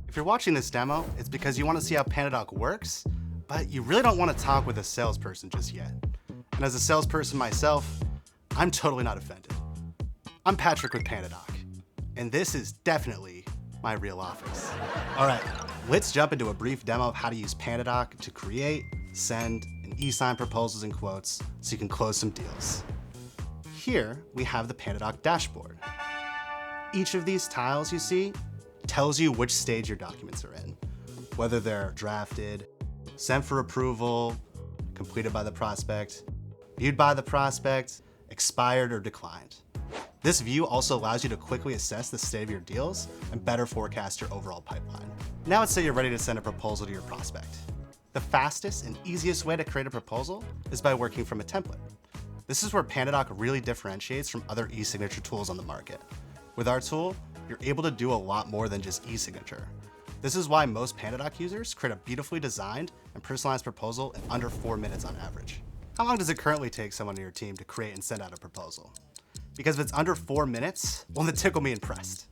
If you're watching this demo, it's because you want to see how PandaDoc works, but you really don't want to talk with a salesperson just yet. And as a salesperson myself, I'm totally not offended. I'm Patrick with PandaDoc, and this is definitely my real office. All right, let's jump into a brief demo of how to use PandaDoc to create, send, and e-sign proposals and quotes so you can close some deals. Here, we have the PandaDoc dashboard. Each of these tiles you see tells you which stage your documents are in, whether they're drafted, sent for approval, completed by the prospect, viewed by the prospect, expired, or declined. This view also allows you to quickly assess the state of your deals and better forecast your overall pipeline. Now let's say you're ready to send a proposal to your prospect. The fastest and easiest way to create a proposal is by working from a template. This is where PandaDoc really differentiates from other e-signature tools on the market. With our tool, you're able to do a lot more than just e-signature. This is why most PandaDoc users create a beautifully designed and personalized proposal in under 4 minutes on average. How long does it currently take someone on your team to create and send out a proposal? Because if it's under 4 minutes, well, then tickle me impressed.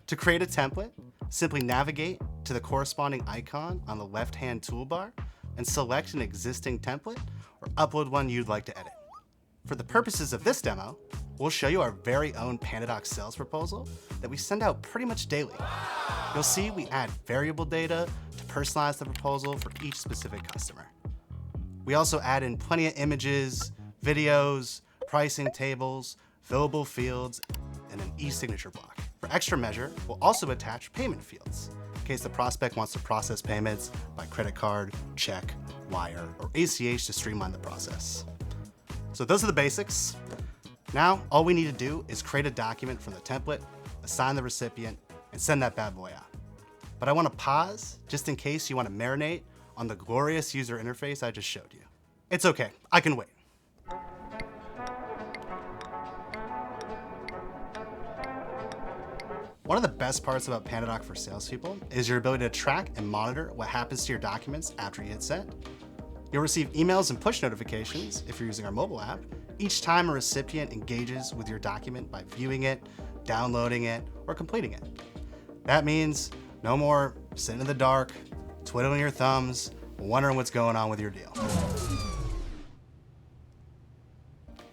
To create a template, simply navigate to the corresponding icon on the left-hand toolbar and select an existing template or upload one you'd like to edit. For the purposes of this demo, we'll show you our very own PandaDoc sales proposal that we send out pretty much daily. You'll see we add variable data to personalize the proposal for each specific customer. We also add in plenty of images, videos, pricing tables, fillable fields, and an e-signature block. For extra measure, we'll also attach payment fields in case the prospect wants to process payments by credit card, check, wire, or ACH to streamline the process. So those are the basics. Now, all we need to do is create a document from the template, assign the recipient, and send that bad boy out. But I want to pause just in case you want to marinate on the glorious user interface I just showed you. It's okay, I can wait. One of the best parts about PandaDoc for salespeople is your ability to track and monitor what happens to your documents after you hit send. You'll receive emails and push notifications if you're using our mobile app each time a recipient engages with your document by viewing it, downloading it, or completing it. That means no more sitting in the dark, twiddling your thumbs, wondering what's going on with your deal.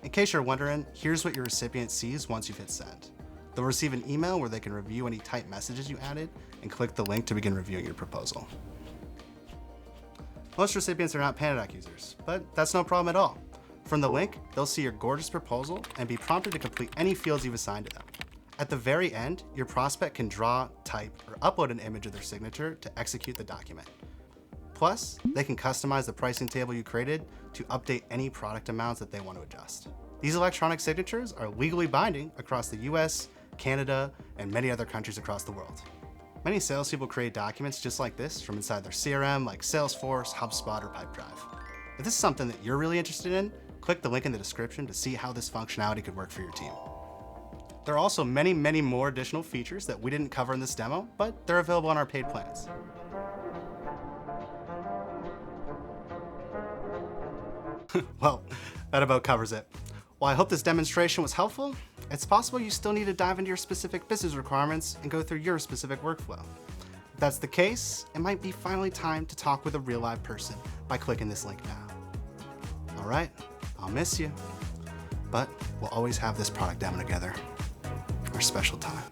In case you're wondering, here's what your recipient sees once you've hit send. They'll receive an email where they can review any typed messages you added and click the link to begin reviewing your proposal. Most recipients are not PandaDoc users, but that's no problem at all. From the link, they'll see your gorgeous proposal and be prompted to complete any fields you've assigned to them. At the very end, your prospect can draw, type, or upload an image of their signature to execute the document. Plus, they can customize the pricing table you created to update any product amounts that they want to adjust. These electronic signatures are legally binding across the US, Canada, and many other countries across the world. Many salespeople create documents just like this from inside their CRM like Salesforce, HubSpot, or Pipedrive. If this is something that you're really interested in, click the link in the description to see how this functionality could work for your team. There are also many more additional features that we didn't cover in this demo, but they're available on our paid plans. Well, that about covers it. While I hope this demonstration was helpful, it's possible you still need to dive into your specific business requirements and go through your specific workflow. If that's the case, it might be finally time to talk with a real live person by clicking this link now. All right, I'll miss you, but we'll always have this product demo together for a special time.